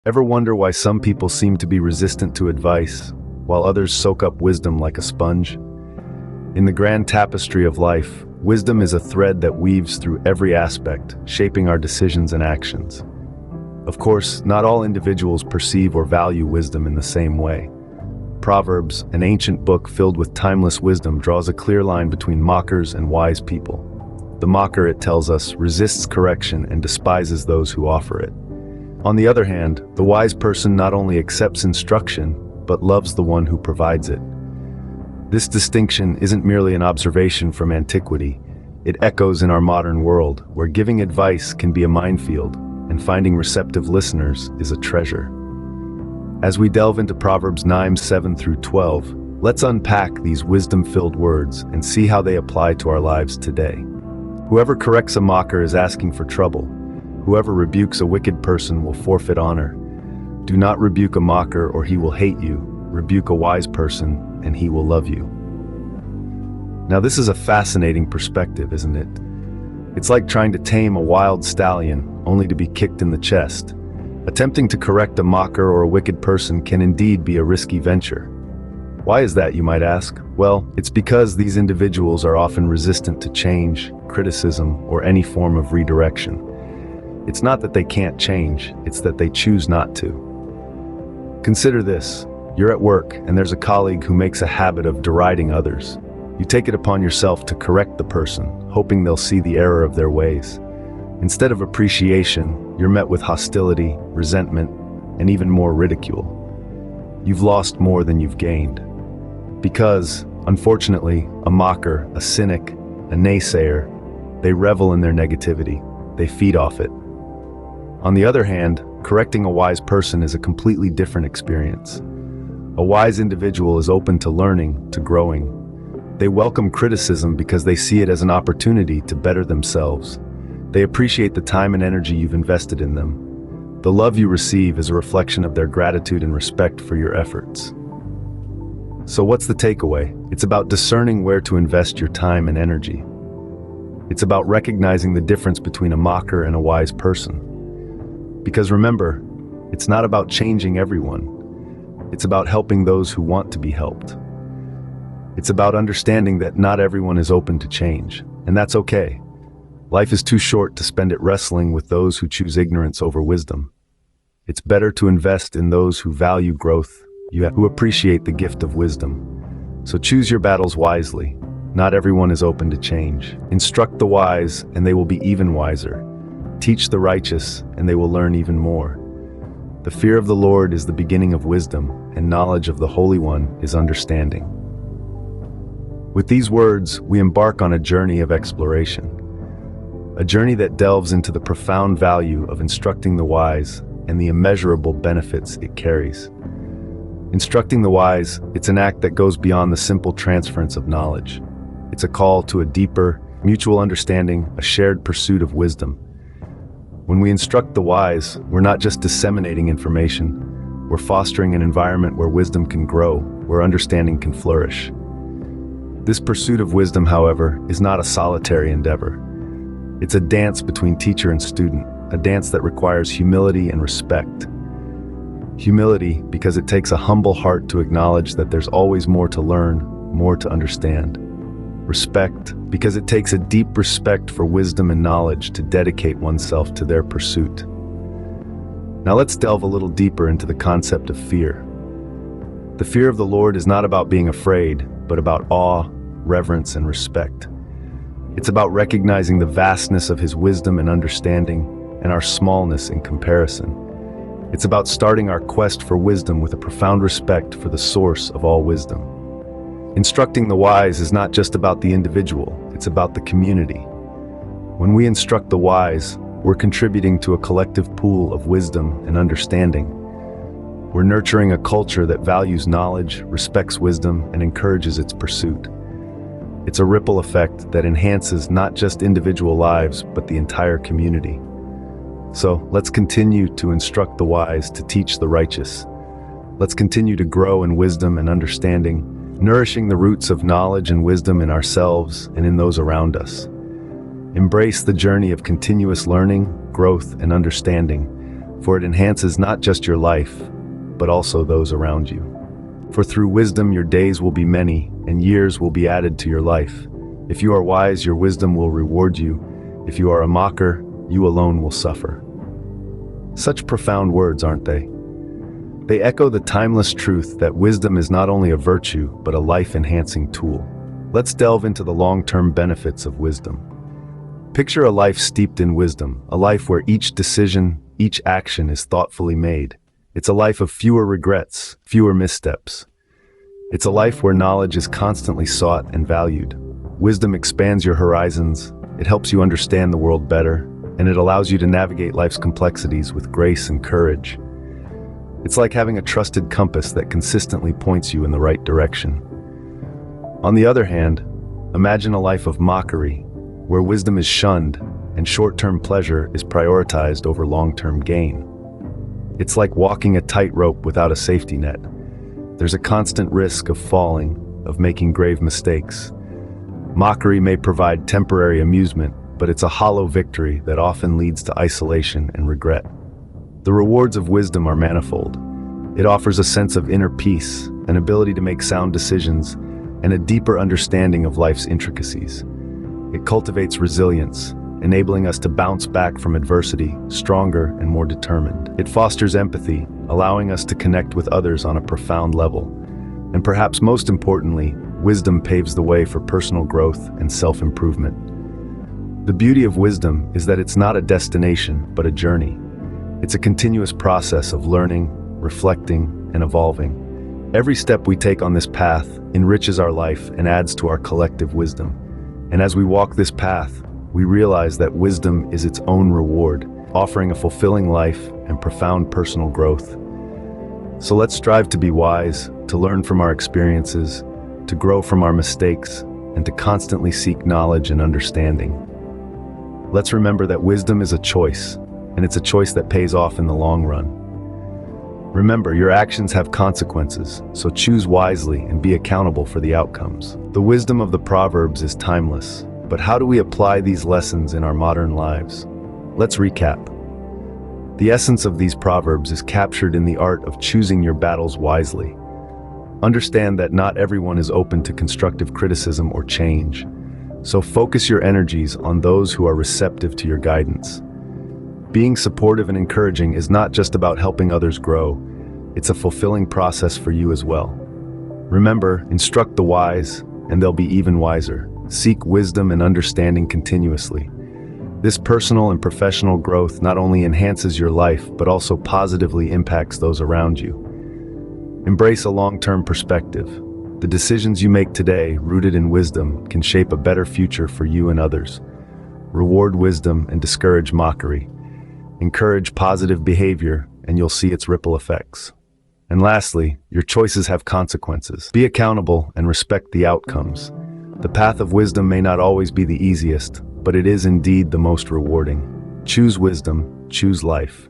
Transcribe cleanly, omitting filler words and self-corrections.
Ever wonder why some people seem to be resistant to advice, while others soak up wisdom like a sponge? In the grand tapestry of life, wisdom is a thread that weaves through every aspect, shaping our decisions and actions. Of course, not all individuals perceive or value wisdom in the same way. Proverbs, an ancient book filled with timeless wisdom, draws a clear line between mockers and wise people. The mocker, it tells us, resists correction and despises those who offer it. On the other hand, the wise person not only accepts instruction, but loves the one who provides it. This distinction isn't merely an observation from antiquity. It echoes in our modern world, where giving advice can be a minefield, and finding receptive listeners is a treasure. As we delve into Proverbs 9:7-12, let's unpack these wisdom-filled words and see how they apply to our lives today. Whoever corrects a mocker is asking for trouble. Whoever rebukes a wicked person will forfeit honor. Do not rebuke a mocker or he will hate you. Rebuke a wise person and he will love you. Now this is a fascinating perspective, isn't it? It's like trying to tame a wild stallion only to be kicked in the chest. Attempting to correct a mocker or a wicked person can indeed be a risky venture. Why is that, you might ask? Well, it's because these individuals are often resistant to change, criticism, or any form of redirection. It's not that they can't change, it's that they choose not to. Consider this. You're at work, and there's a colleague who makes a habit of deriding others. You take it upon yourself to correct the person, hoping they'll see the error of their ways. Instead of appreciation, you're met with hostility, resentment, and even more ridicule. You've lost more than you've gained. Because, unfortunately, a mocker, a cynic, a naysayer, they revel in their negativity. They feed off it. On the other hand, correcting a wise person is a completely different experience. A wise individual is open to learning, to growing. They welcome criticism because they see it as an opportunity to better themselves. They appreciate the time and energy you've invested in them. The love you receive is a reflection of their gratitude and respect for your efforts. So what's the takeaway? It's about discerning where to invest your time and energy. It's about recognizing the difference between a mocker and a wise person. Because remember, it's not about changing everyone. It's about helping those who want to be helped. It's about understanding that not everyone is open to change, and that's okay. Life is too short to spend it wrestling with those who choose ignorance over wisdom. It's better to invest in those who value growth, who appreciate the gift of wisdom. So choose your battles wisely. Not everyone is open to change. Instruct the wise, and they will be even wiser. Teach the righteous, and they will learn even more. The fear of the Lord is the beginning of wisdom, and knowledge of the Holy One is understanding. With these words, we embark on a journey of exploration. A journey that delves into the profound value of instructing the wise and the immeasurable benefits it carries. Instructing the wise, it's an act that goes beyond the simple transference of knowledge. It's a call to a deeper, mutual understanding, a shared pursuit of wisdom. When we instruct the wise, we're not just disseminating information, we're fostering an environment where wisdom can grow, where understanding can flourish. This pursuit of wisdom, however, is not a solitary endeavor. It's a dance between teacher and student, a dance that requires humility and respect. Humility because it takes a humble heart to acknowledge that there's always more to learn, more to understand. Respect because it takes a deep respect for wisdom and knowledge to dedicate oneself to their pursuit. Now let's delve a little deeper into the concept of fear. The fear of the Lord is not about being afraid, but about awe, reverence, and respect. It's about recognizing the vastness of His wisdom and understanding, and our smallness in comparison. It's about starting our quest for wisdom with a profound respect for the source of all wisdom. Instructing the wise is not just about the individual, it's about the community. When we instruct the wise, we're contributing to a collective pool of wisdom and understanding. We're nurturing a culture that values knowledge, respects wisdom, and encourages its pursuit. It's a ripple effect that enhances not just individual lives, but the entire community. So let's continue to instruct the wise, to teach the righteous. Let's continue to grow in wisdom and understanding, nourishing the roots of knowledge and wisdom in ourselves and in those around us. Embrace the journey of continuous learning, growth, and understanding, for it enhances not just your life, but also those around you. For through wisdom your days will be many, and years will be added to your life. If you are wise, your wisdom will reward you. If you are a mocker, you alone will suffer. Such profound words, aren't they? They echo the timeless truth that wisdom is not only a virtue, but a life-enhancing tool. Let's delve into the long-term benefits of wisdom. Picture a life steeped in wisdom, a life where each decision, each action is thoughtfully made. It's a life of fewer regrets, fewer missteps. It's a life where knowledge is constantly sought and valued. Wisdom expands your horizons, it helps you understand the world better, and it allows you to navigate life's complexities with grace and courage. It's like having a trusted compass that consistently points you in the right direction. On the other hand, imagine a life of mockery, where wisdom is shunned and short-term pleasure is prioritized over long-term gain. It's like walking a tightrope without a safety net. There's a constant risk of falling, of making grave mistakes. Mockery may provide temporary amusement, but it's a hollow victory that often leads to isolation and regret. The rewards of wisdom are manifold. It offers a sense of inner peace, an ability to make sound decisions, and a deeper understanding of life's intricacies. It cultivates resilience, enabling us to bounce back from adversity, stronger and more determined. It fosters empathy, allowing us to connect with others on a profound level. And perhaps most importantly, wisdom paves the way for personal growth and self-improvement. The beauty of wisdom is that it's not a destination, but a journey. It's a continuous process of learning, reflecting, and evolving. Every step we take on this path enriches our life and adds to our collective wisdom. And as we walk this path, we realize that wisdom is its own reward, offering a fulfilling life and profound personal growth. So let's strive to be wise, to learn from our experiences, to grow from our mistakes, and to constantly seek knowledge and understanding. Let's remember that wisdom is a choice, and it's a choice that pays off in the long run. Remember, your actions have consequences, so choose wisely and be accountable for the outcomes. The wisdom of the Proverbs is timeless, but how do we apply these lessons in our modern lives? Let's recap. The essence of these proverbs is captured in the art of choosing your battles wisely. Understand that not everyone is open to constructive criticism or change, so focus your energies on those who are receptive to your guidance. Being supportive and encouraging is not just about helping others grow, it's a fulfilling process for you as well. Remember, instruct the wise, and they'll be even wiser. Seek wisdom and understanding continuously. This personal and professional growth not only enhances your life, but also positively impacts those around you. Embrace a long-term perspective. The decisions you make today, rooted in wisdom, can shape a better future for you and others. Reward wisdom and discourage mockery. Encourage positive behavior, and you'll see its ripple effects. And lastly, your choices have consequences. Be accountable and respect the outcomes. The path of wisdom may not always be the easiest, but it is indeed the most rewarding. Choose wisdom, choose life.